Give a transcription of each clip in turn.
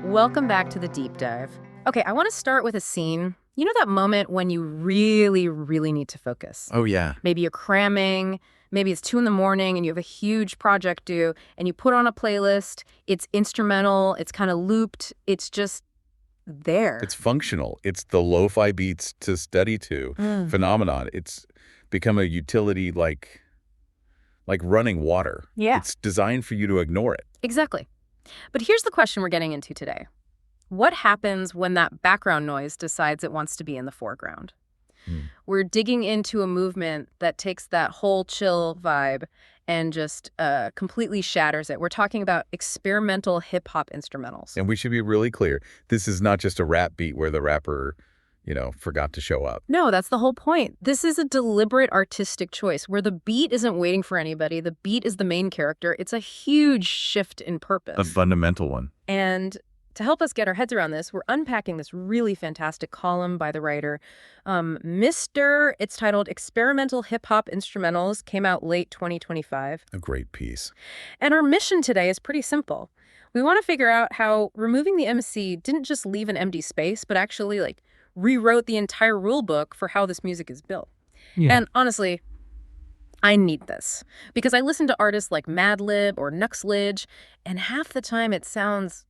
Welcome back to the deep dive. Okay, I want to start with a scene. You know that moment when you really, really need to focus? Oh, yeah. Maybe you're cramming, maybe it's 2 a.m. and you have a huge project due, and you put on a playlist, it's instrumental, it's kind of looped, it's just there. It's functional. It's the lo-fi beats to study to phenomenon. It's become a utility like running water. Yeah. It's designed for you to ignore it. Exactly. But here's the question we're getting into today. What happens when that background noise decides it wants to be in the foreground? We're digging into a movement that takes that whole chill vibe and just completely shatters it. We're talking about experimental hip-hop instrumentals. And we should be really clear. This is not just a rap beat where the rapper, forgot to show up. No, that's the whole point. This is a deliberate artistic choice where the beat isn't waiting for anybody. The beat is the main character. It's a huge shift in purpose. A fundamental one. And to help us get our heads around this, we're unpacking this really fantastic column by the writer. It's titled Experimental Hip-Hop Instrumentals, came out late 2025. A great piece. And our mission today is pretty simple. We want to figure out how removing the MC didn't just leave an empty space, but actually rewrote the entire rule book for how this music is built. Yeah. And honestly, I need this because I listen to artists like Madlib or Nuxlidge, and half the time it sounds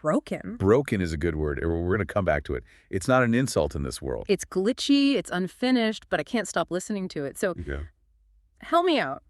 broken. Broken is a good word. We're going to come back to it. It's not an insult in this world. It's glitchy, it's unfinished, but I can't stop listening to it. So help me out.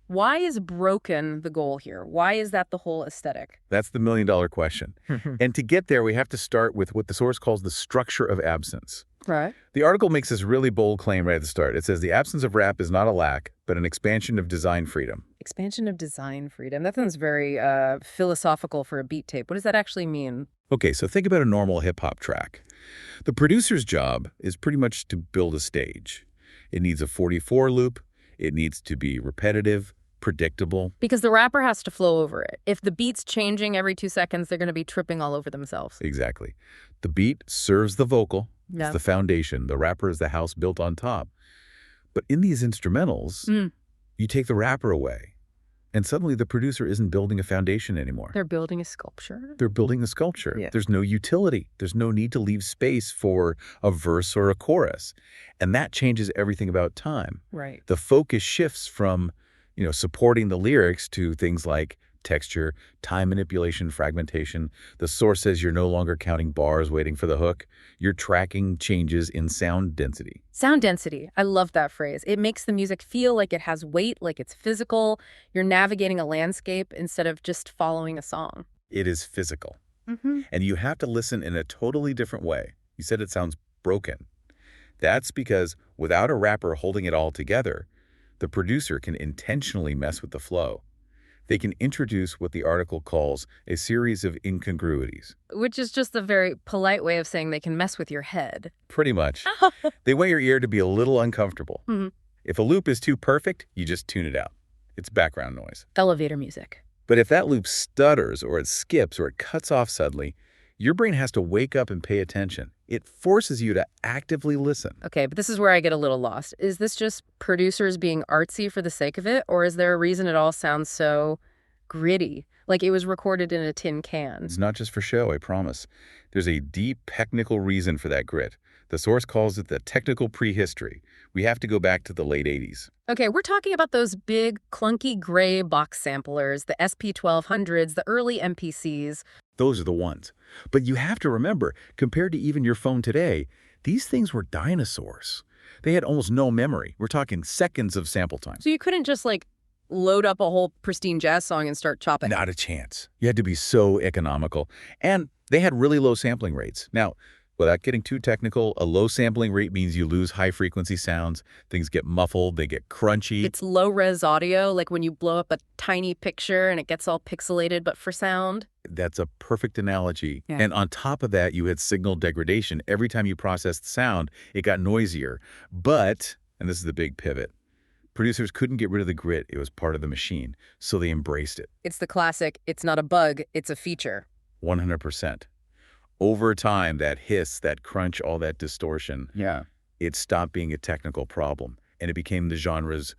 Why is broken the goal here? Why is that the whole aesthetic? That's the million-dollar question. And to get there, we have to start with what the source calls the structure of absence. Right. The article makes this really bold claim right at the start. It says the absence of rap is not a lack, but an expansion of design freedom. Expansion of design freedom. That sounds very philosophical for a beat tape. What does that actually mean? Okay, so think about a normal hip-hop track. The producer's job is pretty much to build a stage. It needs a 44 loop. It needs to be repetitive, predictable. Because the rapper has to flow over it. If the beat's changing every 2 seconds, they're going to be tripping all over themselves. Exactly. The beat serves the vocal. Yeah. It's the foundation. The rapper is the house built on top. But in these instrumentals, you take the rapper away, and suddenly the producer isn't building a foundation anymore. They're building a sculpture? They're building a sculpture. Yeah. There's no utility. There's no need to leave space for a verse or a chorus. And that changes everything about time. Right. The focus shifts from supporting the lyrics to things like texture, time manipulation, fragmentation. The source says you're no longer counting bars waiting for the hook. You're tracking changes in sound density. Sound density. I love that phrase. It makes the music feel like it has weight, like it's physical. You're navigating a landscape instead of just following a song. It is physical. And you have to listen in a totally different way. You said it sounds broken. That's because without a rapper holding it all together, the producer can intentionally mess with the flow. They can introduce what the article calls a series of incongruities. Which is just a very polite way of saying they can mess with your head. Pretty much. They want your ear to be a little uncomfortable. If a loop is too perfect, you just tune it out. It's background noise. Elevator music. But if that loop stutters or it skips or it cuts off suddenly, your brain has to wake up and pay attention. It forces you to actively listen. Okay, but this is where I get a little lost. Is this just producers being artsy for the sake of it, or is there a reason it all sounds so gritty, like it was recorded in a tin can? It's not just for show, I promise. There's a deep technical reason for that grit. The source calls it the technical prehistory. We have to go back to the late 80s. Okay, we're talking about those big, clunky gray box samplers, the SP1200s, the early MPCs. Those are the ones. But you have to remember, compared to even your phone today, these things were dinosaurs. They had almost no memory. We're talking seconds of sample time. So you couldn't just, load up a whole pristine jazz song and start chopping? Not a chance. You had to be so economical. And they had really low sampling rates. Now, without getting too technical, a low sampling rate means you lose high-frequency sounds. Things get muffled. They get crunchy. It's low-res audio, like when you blow up a tiny picture and it gets all pixelated, but for sound. That's a perfect analogy. Yeah. And on top of that, you had signal degradation. Every time you processed sound, it got noisier. But, and this is the big pivot, producers couldn't get rid of the grit. It was part of the machine. So they embraced it. It's the classic, it's not a bug, it's a feature. 100%. Over time, that hiss, that crunch, all that distortion, it stopped being a technical problem, and it became the genre's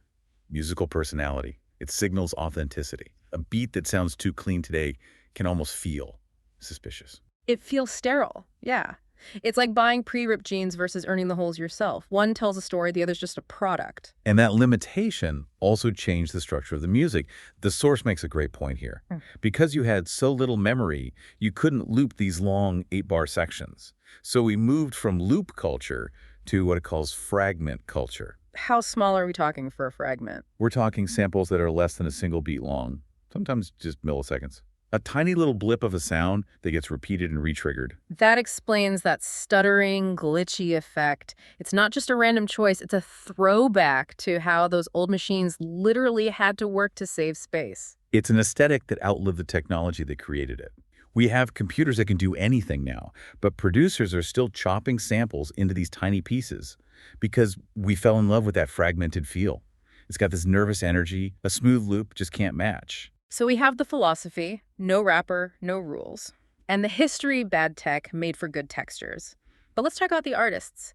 musical personality. It signals authenticity. A beat that sounds too clean today can almost feel suspicious. It feels sterile. Yeah. It's like buying pre-ripped jeans versus earning the holes yourself. One tells a story, the other's just a product. And that limitation also changed the structure of the music. The source makes a great point here. Because you had so little memory, you couldn't loop these long 8-bar sections. So we moved from loop culture to what it calls fragment culture. How small are we talking for a fragment? We're talking samples that are less than a single beat long, sometimes just milliseconds. A tiny little blip of a sound that gets repeated and re-triggered. That explains that stuttering, glitchy effect. It's not just a random choice, it's a throwback to how those old machines literally had to work to save space. It's an aesthetic that outlived the technology that created it. We have computers that can do anything now, but producers are still chopping samples into these tiny pieces because we fell in love with that fragmented feel. It's got this nervous energy, a smooth loop just can't match. So we have the philosophy, no wrapper, no rules. And the history, bad tech, made for good textures. But let's talk about the artists.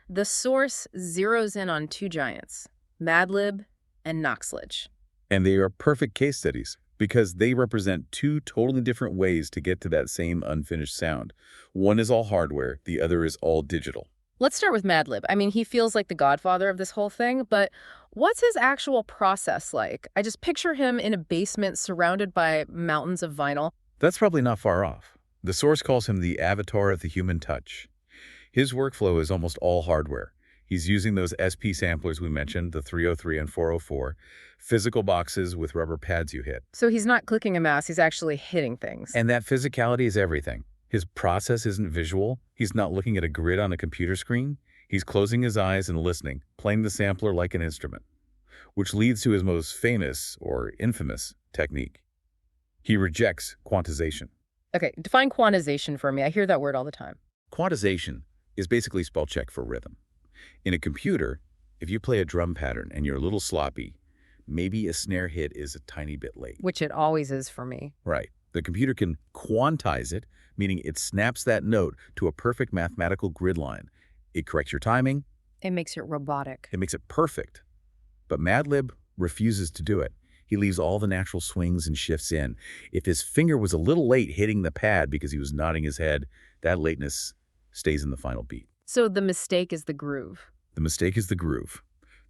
The source zeroes in on two giants, Madlib and Noxlidge. And they are perfect case studies because they represent two totally different ways to get to that same unfinished sound. One is all hardware, the other is all digital. Let's start with Madlib. I mean, he feels like the godfather of this whole thing, but what's his actual process like? I just picture him in a basement surrounded by mountains of vinyl. That's probably not far off. The source calls him the avatar of the human touch. His workflow is almost all hardware. He's using those SP samplers we mentioned, the 303 and 404, physical boxes with rubber pads you hit. So he's not clicking a mouse, he's actually hitting things. And that physicality is everything. His process isn't visual. He's not looking at a grid on a computer screen. He's closing his eyes and listening, playing the sampler like an instrument, which leads to his most famous or infamous technique. He rejects quantization. Okay, define quantization for me. I hear that word all the time. Quantization is basically spell check for rhythm. In a computer, if you play a drum pattern and you're a little sloppy, maybe a snare hit is a tiny bit late. Which it always is for me. Right. The computer can quantize it, meaning it snaps that note to a perfect mathematical grid line. It corrects your timing. It makes it robotic. It makes it perfect. But Madlib refuses to do it. He leaves all the natural swings and shifts in. If his finger was a little late hitting the pad because he was nodding his head, that lateness stays in the final beat. So the mistake is the groove. The mistake is the groove.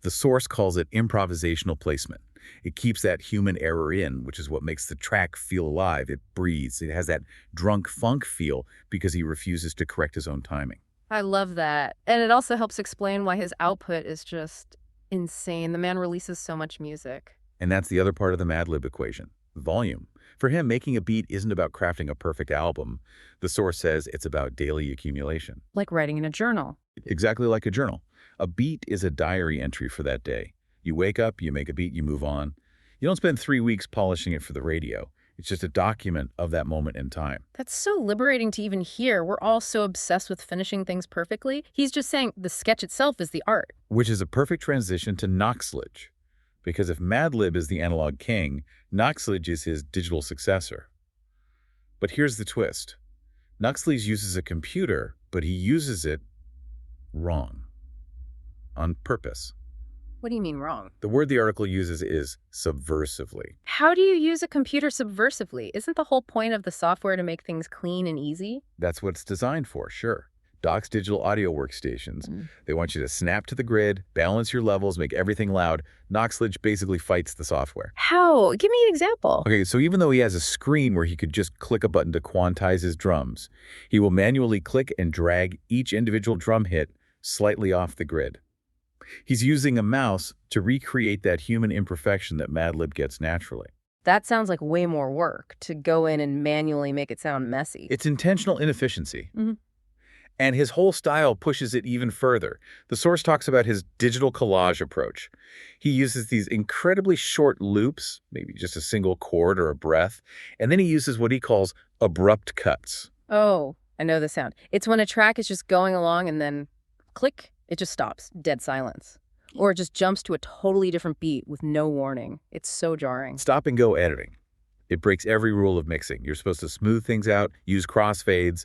The source calls it improvisational placement. It keeps that human error in, which is what makes the track feel alive. It breathes. It has that drunk funk feel because he refuses to correct his own timing. I love that. And it also helps explain why his output is just insane. The man releases so much music. And that's the other part of the Madlib equation, volume. For him, making a beat isn't about crafting a perfect album. The source says it's about daily accumulation. Like writing in a journal. Exactly like a journal. A beat is a diary entry for that day. You wake up, you make a beat, you move on. You don't spend 3 weeks polishing it for the radio. It's just a document of that moment in time. That's so liberating to even hear. We're all so obsessed with finishing things perfectly. He's just saying the sketch itself is the art. Which is a perfect transition to Noxlidge. Because if Madlib is the analog king, Noxlidge is his digital successor. But here's the twist. Noxlidge uses a computer, but he uses it wrong. On purpose. What do you mean wrong? The word the article uses is subversively. How do you use a computer subversively? Isn't the whole point of the software to make things clean and easy? That's what it's designed for, sure. DAWs digital audio workstations. They want you to snap to the grid, balance your levels, make everything loud. Noxlidge basically fights the software. How? Give me an example. Okay, so even though he has a screen where he could just click a button to quantize his drums, he will manually click and drag each individual drum hit slightly off the grid. He's using a mouse to recreate that human imperfection that Madlib gets naturally. That sounds like way more work, to go in and manually make it sound messy. It's intentional inefficiency. And his whole style pushes it even further. The source talks about his digital collage approach. He uses these incredibly short loops, maybe just a single chord or a breath, and then he uses what he calls abrupt cuts. Oh, I know the sound. It's when a track is just going along and then click, it just stops, dead silence. Or it just jumps to a totally different beat with no warning. It's so jarring. Stop and go editing. It breaks every rule of mixing. You're supposed to smooth things out, use crossfades.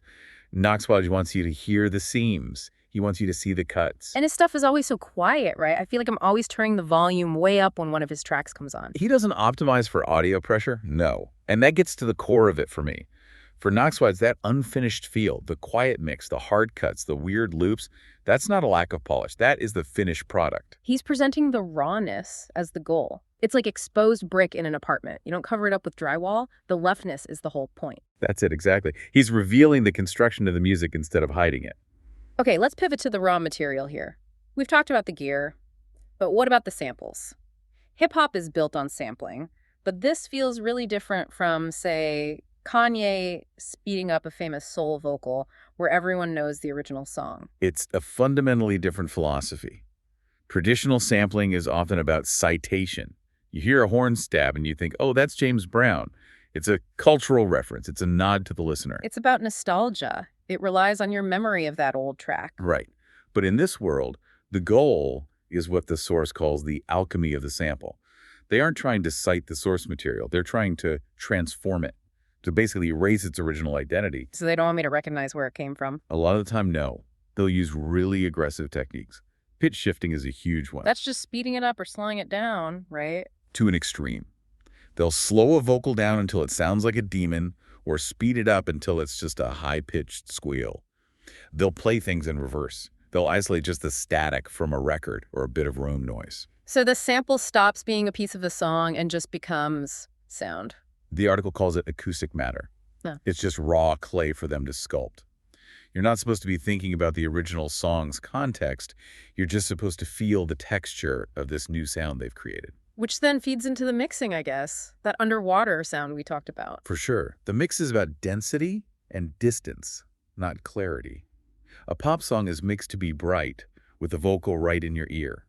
Noxlidge wants you to hear the seams. He wants you to see the cuts. And his stuff is always so quiet, right? I feel like I'm always turning the volume way up when one of his tracks comes on. He doesn't optimize for audio pressure, no. And that gets to the core of it for me. For Knoxwise, that unfinished feel, the quiet mix, the hard cuts, the weird loops, that's not a lack of polish. That is the finished product. He's presenting the rawness as the goal. It's like exposed brick in an apartment. You don't cover it up with drywall. The roughness is the whole point. That's it, exactly. He's revealing the construction of the music instead of hiding it. Okay, let's pivot to the raw material here. We've talked about the gear, but what about the samples? Hip-hop is built on sampling, but this feels really different from, say, Kanye speeding up a famous soul vocal where everyone knows the original song. It's a fundamentally different philosophy. Traditional sampling is often about citation. You hear a horn stab and you think, oh, that's James Brown. It's a cultural reference. It's a nod to the listener. It's about nostalgia. It relies on your memory of that old track. Right. But in this world, the goal is what the source calls the alchemy of the sample. They aren't trying to cite the source material. They're trying to transform it, to basically erase its original identity. So they don't want me to recognize where it came from? A lot of the time, no. They'll use really aggressive techniques. Pitch shifting is a huge one. That's just speeding it up or slowing it down, right? To an extreme. They'll slow a vocal down until it sounds like a demon, or speed it up until it's just a high-pitched squeal. They'll play things in reverse. They'll isolate just the static from a record or a bit of room noise. So the sample stops being a piece of the song and just becomes sound. The article calls it acoustic matter. Yeah. It's just raw clay for them to sculpt. You're not supposed to be thinking about the original song's context. You're just supposed to feel the texture of this new sound they've created. Which then feeds into the mixing, I guess. That underwater sound we talked about. For sure. The mix is about density and distance, not clarity. A pop song is mixed to be bright, with the vocal right in your ear.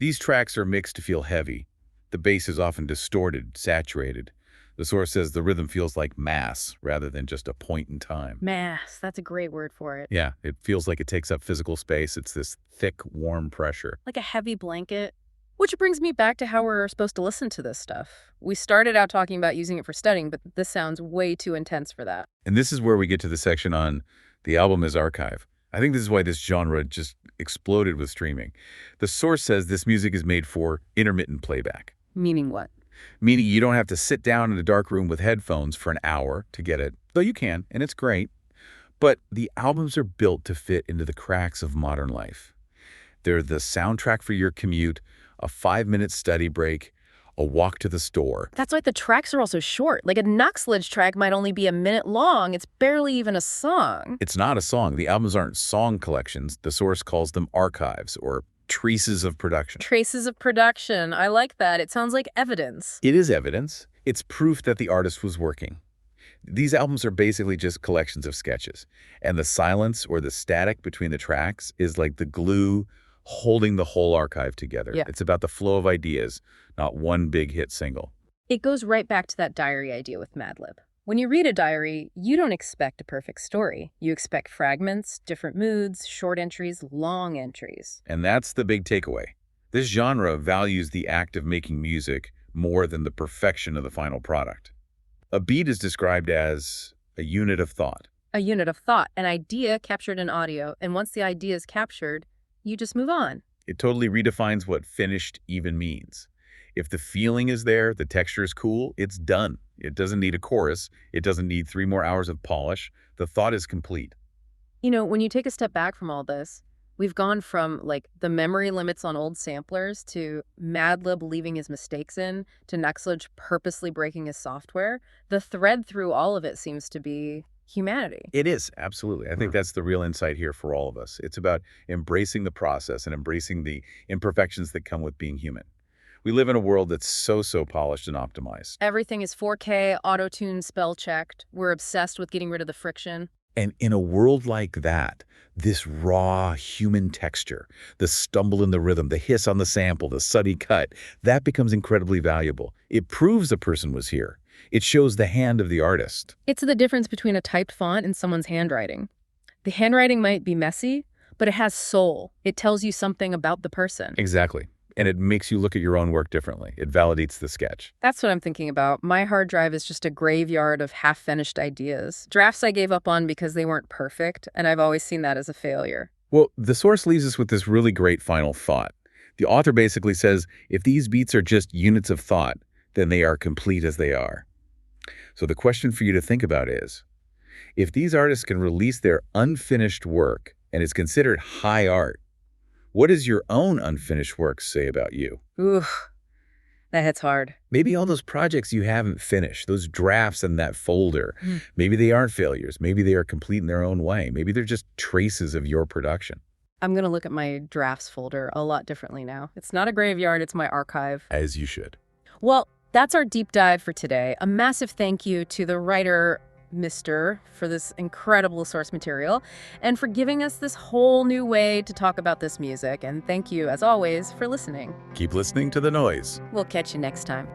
These tracks are mixed to feel heavy. The bass is often distorted, saturated. The source says the rhythm feels like mass rather than just a point in time. Mass, that's a great word for it. Yeah, it feels like it takes up physical space. It's this thick, warm pressure. Like a heavy blanket. Which brings me back to how we're supposed to listen to this stuff. We started out talking about using it for studying, but this sounds way too intense for that. And this is where we get to the section on the album as archive. I think this is why this genre just exploded with streaming. The source says this music is made for intermittent playback. Meaning what? Meaning you don't have to sit down in a dark room with headphones for an hour to get it, though you can, and it's great. But the albums are built to fit into the cracks of modern life. They're the soundtrack for your commute, a 5-minute study break, a walk to the store. That's why the tracks are also short. Like a Knoxledge track might only be a minute long. It's barely even a song. It's not a song. The albums aren't song collections. The source calls them archives or traces of production. Traces of production. I like that. It sounds like evidence. It is evidence. It's proof that the artist was working. These albums are basically just collections of sketches. And the silence or the static between the tracks is like the glue holding the whole archive together. Yeah. It's about the flow of ideas, not one big hit single. It goes right back to that diary idea with Madlib. When you read a diary, you don't expect a perfect story. You expect fragments, different moods, short entries, long entries. And that's the big takeaway. This genre values the act of making music more than the perfection of the final product. A beat is described as a unit of thought. A unit of thought, an idea captured in audio, and once the idea is captured, you just move on. It totally redefines what finished even means. If the feeling is there, the texture is cool, it's done. It doesn't need a chorus. It doesn't need 3 more hours of polish. The thought is complete. You know, when you take a step back from all this, we've gone from, like, the memory limits on old samplers to Madlib leaving his mistakes in, to Knoxledge purposely breaking his software. The thread through all of it seems to be humanity. It is, absolutely. I think that's the real insight here for all of us. It's about embracing the process and embracing the imperfections that come with being human. We live in a world that's so polished and optimized. Everything is 4K, auto-tuned, spell-checked. We're obsessed with getting rid of the friction. And in a world like that, this raw human texture, the stumble in the rhythm, the hiss on the sample, the suddy cut, that becomes incredibly valuable. It proves a person was here. It shows the hand of the artist. It's the difference between a typed font and someone's handwriting. The handwriting might be messy, but it has soul. It tells you something about the person. Exactly. And it makes you look at your own work differently. It validates the sketch. That's what I'm thinking about. My hard drive is just a graveyard of half-finished ideas. Drafts I gave up on because they weren't perfect, and I've always seen that as a failure. Well, the source leaves us with this really great final thought. The author basically says, if these beats are just units of thought, then they are complete as they are. So the question for you to think about is, If these artists can release their unfinished work and is considered high art, what does your own unfinished work say about you? Ooh, that hits hard. Maybe all those projects you haven't finished, those drafts in that folder, maybe they aren't failures. Maybe they are complete in their own way. Maybe they're just traces of your production. I'm going to look at my drafts folder a lot differently now. It's not a graveyard, it's my archive. As you should. Well, that's our deep dive for today. A massive thank you to the writer, Mr., for this incredible source material and for giving us this whole new way to talk about this music. And thank you, as always, for listening. Keep listening to the noise. We'll catch you next time.